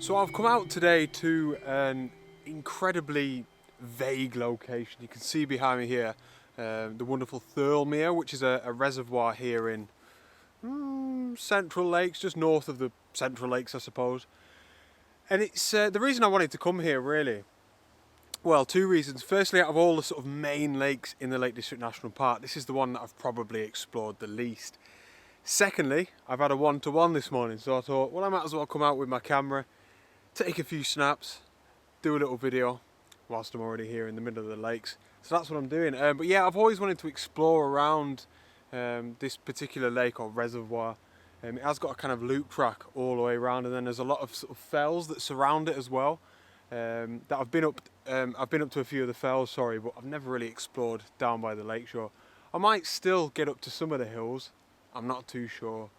So I've come out today to an incredibly vague location. You can see behind me here the wonderful Thirlmere, which is a reservoir here in Central Lakes, just north of the Central Lakes I suppose. And it's the reason I wanted to come here really, well, two reasons. Firstly, out of all the sort of main lakes in the Lake District National Park, this is the one that I've probably explored the least. Secondly, I've had a one-to-one this morning, so I thought, well, I might as well come out with my camera, take a few snaps, do a little video whilst I'm already here in the middle of the lakes. So that's what I'm doing. But yeah, I've always wanted to explore around this particular lake or reservoir. It has got a kind of loop track all the way around, and then there's a lot of sort of fells that surround it as well. That I've been up to a few of the fells, sorry, but I've never really explored down by the lakeshore. I might still get up to some of the hills, I'm not too sure.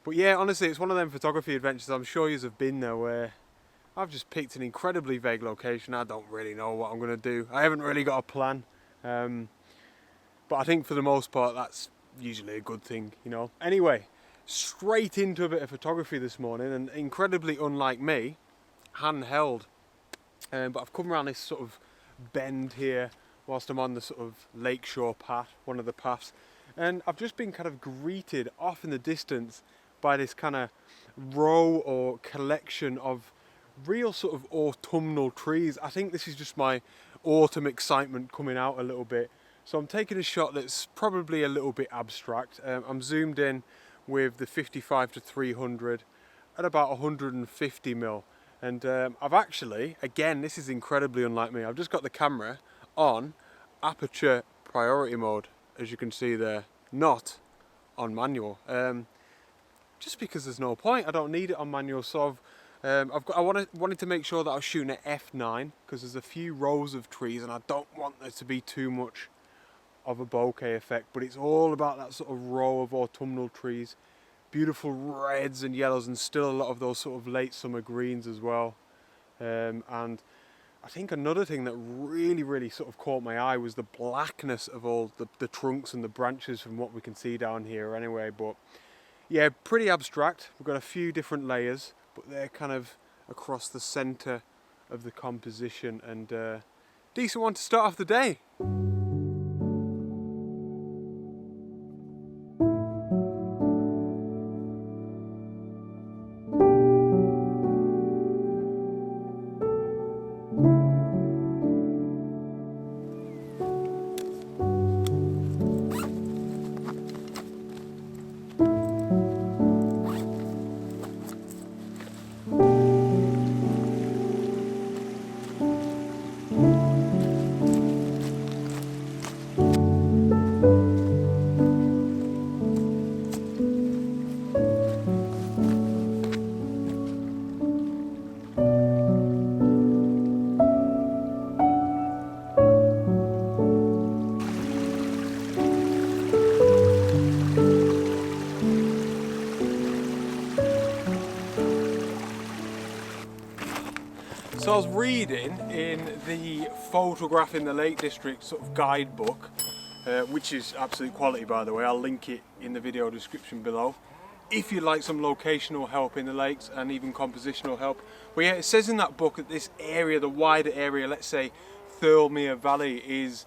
But yeah, honestly, it's one of them photography adventures, I'm sure you have been there, where I've just picked an incredibly vague location. I don't really know what I'm going to do. I haven't really got a plan. But I think for the most part, that's usually a good thing, you know. Anyway, straight into a bit of photography this morning, and incredibly unlike me, handheld. But I've come around this sort of bend here whilst I'm on the sort of lakeshore path, one of the paths. And I've just been kind of greeted off in the distance by this kind of row or collection of real sort of autumnal trees. I think this is just my autumn excitement coming out a little bit. So I'm taking a shot that's probably a little bit abstract. I'm zoomed in with the 55 to 300 at about 150 mil. And I've actually, again, this is incredibly unlike me, I've just got the camera on aperture priority mode, as you can see there, not on manual. Just because there's no point, I don't need it on manual. So I wanted to make sure that I was shooting at f9 because there's a few rows of trees and I don't want there to be too much of a bokeh effect, but it's all about that sort of row of autumnal trees, beautiful reds and yellows, and still a lot of those sort of late summer greens as well. And I think another thing that really sort of caught my eye was the blackness of all the trunks and the branches from what we can see down here anyway. But yeah, pretty abstract. We've got a few different layers, but they're kind of across the center of the composition, and decent one to start off the day. So I was reading in the Photographing the Lake District sort of guidebook, which is absolute quality by the way. I'll link it in the video description below if you'd like some locational help in the lakes and even compositional help. But yeah, it says in that book that this area, the wider area, let's say Thirlmere Valley, is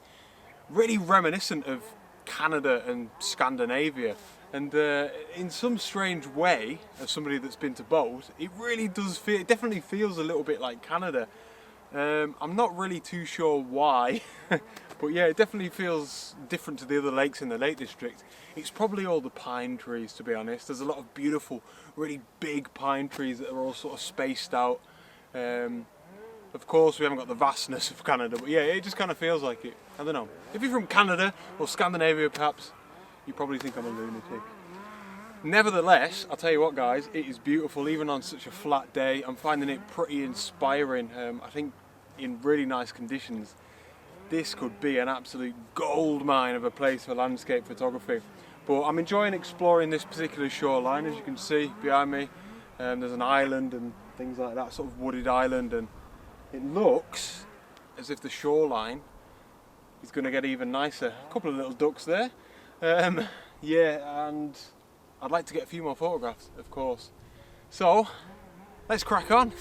really reminiscent of Canada and Scandinavia. And in some strange way, as somebody that's been to both, it really does feel, it definitely feels a little bit like Canada. I'm not really too sure why, but yeah, it definitely feels different to the other lakes in the Lake District. It's probably all the pine trees, to be honest. There's a lot of beautiful, really big pine trees that are all sort of spaced out. Of course, we haven't got the vastness of Canada, but yeah, it just kind of feels like it. I don't know. If you're from Canada or Scandinavia, perhaps, you probably think I'm a lunatic. Nevertheless, I'll tell you what guys, it is beautiful even on such a flat day. I'm finding it pretty inspiring. I think in really nice conditions, this could be an absolute gold mine of a place for landscape photography. But I'm enjoying exploring this particular shoreline. As you can see behind me, there's an island and things like that, sort of wooded island, and it looks as if the shoreline is going to get even nicer. A couple of little ducks there. Yeah, and I'd like to get a few more photographs, of course. So, let's crack on.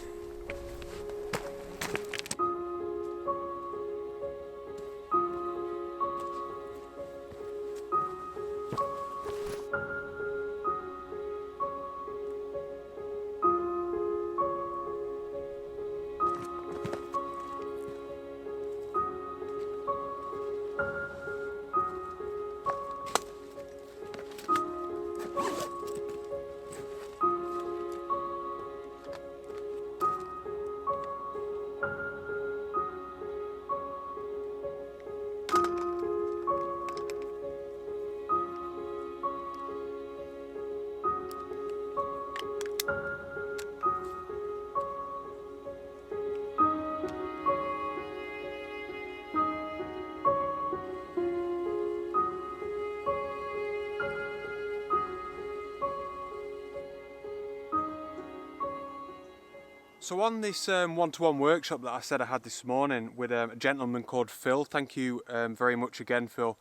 So on this one-to-one workshop that I said I had this morning with a gentleman called Phil, thank you very much again, Phil,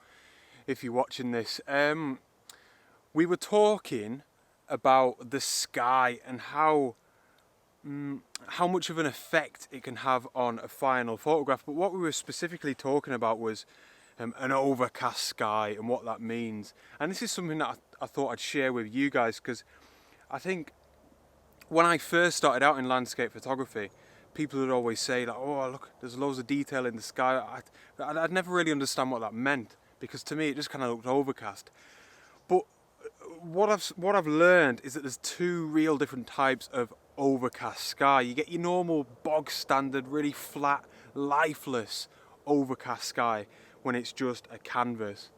if you're watching this, we were talking about the sky and how much of an effect it can have on a final photograph. But what we were specifically talking about was an overcast sky and what that means. And this is something that I thought I'd share with you guys, because I think when I first started out in landscape photography, people would always say that, oh look, there's loads of detail in the sky. I'd never really understand what that meant, because to me it just kind of looked overcast. But what I've learned is that there's two real different types of overcast sky. You get your normal bog standard, really flat, lifeless overcast sky when it's just a canvas.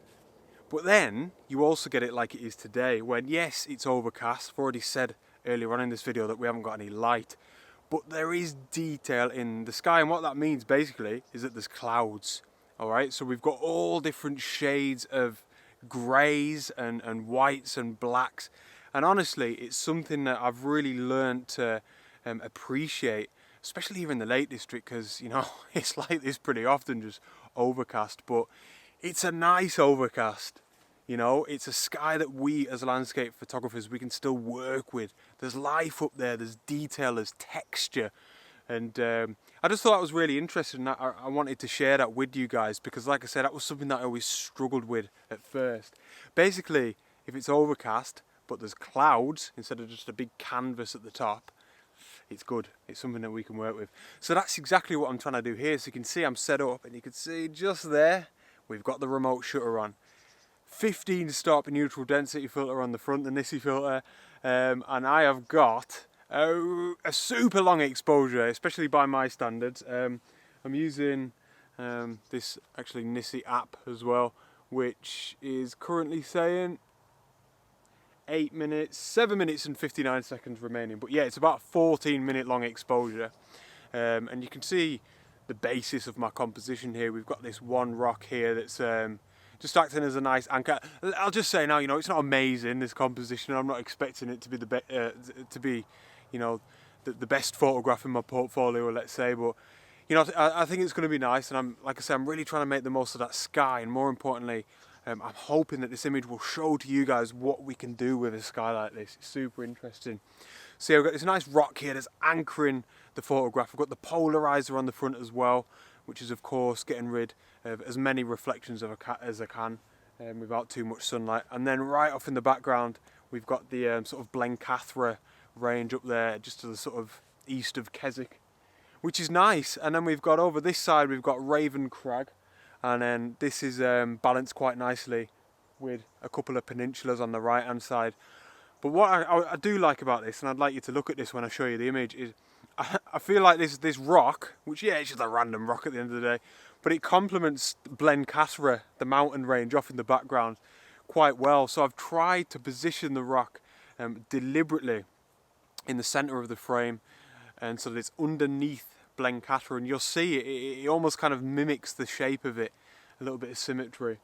But then you also get it like it is today, when yes, it's overcast. I've already said earlier on in this video that we haven't got any light, but there is detail in the sky, and what that means basically is that there's clouds. All right, so we've got all different shades of greys and whites and blacks, and honestly it's something that I've really learned to appreciate, especially here in the Lake District, because you know it's like this pretty often, just overcast, but it's a nice overcast. You know, it's a sky that we as landscape photographers, we can still work with. There's life up there, there's detail, there's texture. And I just thought that was really interesting. I wanted to share that with you guys, because like I said, that was something that I always struggled with at first. Basically, if it's overcast, but there's clouds instead of just a big canvas at the top, it's good. It's something that we can work with. So that's exactly what I'm trying to do here. So you can see I'm set up, and you can see just there, we've got the remote shutter on. 15 stop neutral density filter on the front, the Nissi filter, and I have got a super long exposure, especially by my standards. I'm using this actually Nissi app as well, which is currently saying 7 minutes and 59 seconds remaining. But yeah, it's about 14-minute long exposure, and you can see the basis of my composition here. We've got this one rock here that's just acting as a nice anchor. I'll just say now, you know, it's not amazing, this composition. I'm not expecting it to be the best photograph in my portfolio, let's say, but you know, I think it's going to be nice, and like I say, I'm really trying to make the most of that sky, and more importantly, I'm hoping that this image will show to you guys what we can do with a sky like this. It's super interesting. So yeah, we've got this nice rock here that's anchoring the photograph. We've got the polarizer on the front as well, which is of course getting rid of as many reflections as I can without too much sunlight. And then right off in the background, we've got the sort of Blencathra range up there, just to the sort of east of Keswick, which is nice. And then we've got over this side, we've got Raven Crag, and then this is balanced quite nicely with a couple of peninsulas on the right hand side. But what I do like about this, and I'd like you to look at this when I show you the image, is I feel like this rock, which yeah, it's just a random rock at the end of the day, but it complements Blencathra, the mountain range off in the background, quite well. So I've tried to position the rock deliberately in the centre of the frame, and so that it's underneath Blencathra, and you'll see it almost kind of mimics the shape of it, a little bit of symmetry.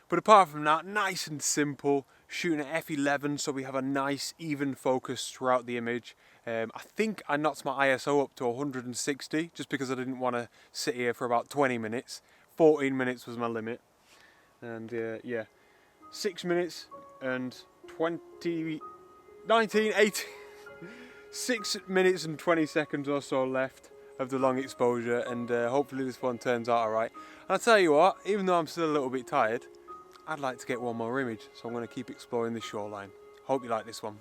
But apart from that, nice and simple, shooting at f11, so we have a nice even focus throughout the image. I think I knocked my ISO up to 160 just because I didn't want to sit here for about 20 minutes. 14 minutes was my limit. And yeah, 6 minutes and 19, 18, 6 minutes and 20 seconds or so left of the long exposure, and hopefully this one turns out alright. And I'll tell you what, even though I'm still a little bit tired, I'd like to get one more image, so I'm going to keep exploring the shoreline. Hope you like this one.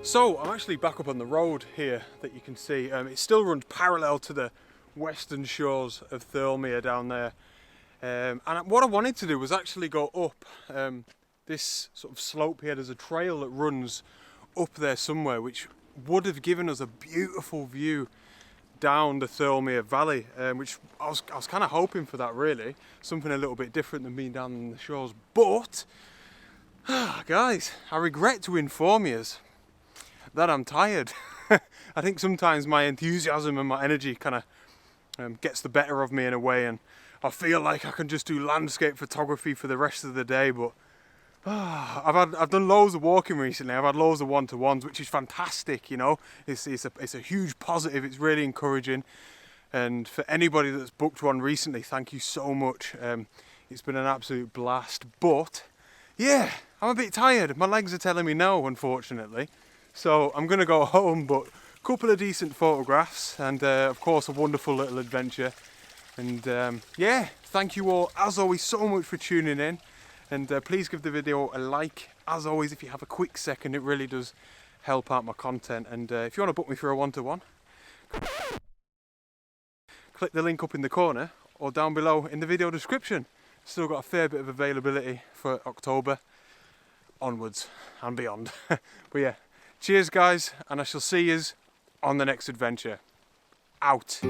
So I'm actually back up on the road here that you can see. It still runs parallel to the western shores of Thirlmere down there. And what I wanted to do was actually go up this sort of slope here. There's a trail that runs up there somewhere, which would have given us a beautiful view down the Thirlmere Valley, which I was kind of hoping for that really, something a little bit different than being down in the shores. But guys, I regret to inform you that I'm tired. I think sometimes my enthusiasm and my energy kind of gets the better of me in a way, and I feel like I can just do landscape photography for the rest of the day. But I've done loads of walking recently. I've had loads of one-to-ones, which is fantastic. You know, it's a huge positive. It's really encouraging. And for anybody that's booked one recently, thank you so much. It's been an absolute blast. But yeah, I'm a bit tired. My legs are telling me no, unfortunately. So I'm gonna go home. But a couple of decent photographs, and of course a wonderful little adventure. And yeah, thank you all as always so much for tuning in. And please give the video a like. As always, if you have a quick second, it really does help out my content. And if you want to book me for a one-to-one, click the link up in the corner or down below in the video description. Still got a fair bit of availability for October onwards and beyond. But yeah, cheers guys, and I shall see yous on the next adventure. Out.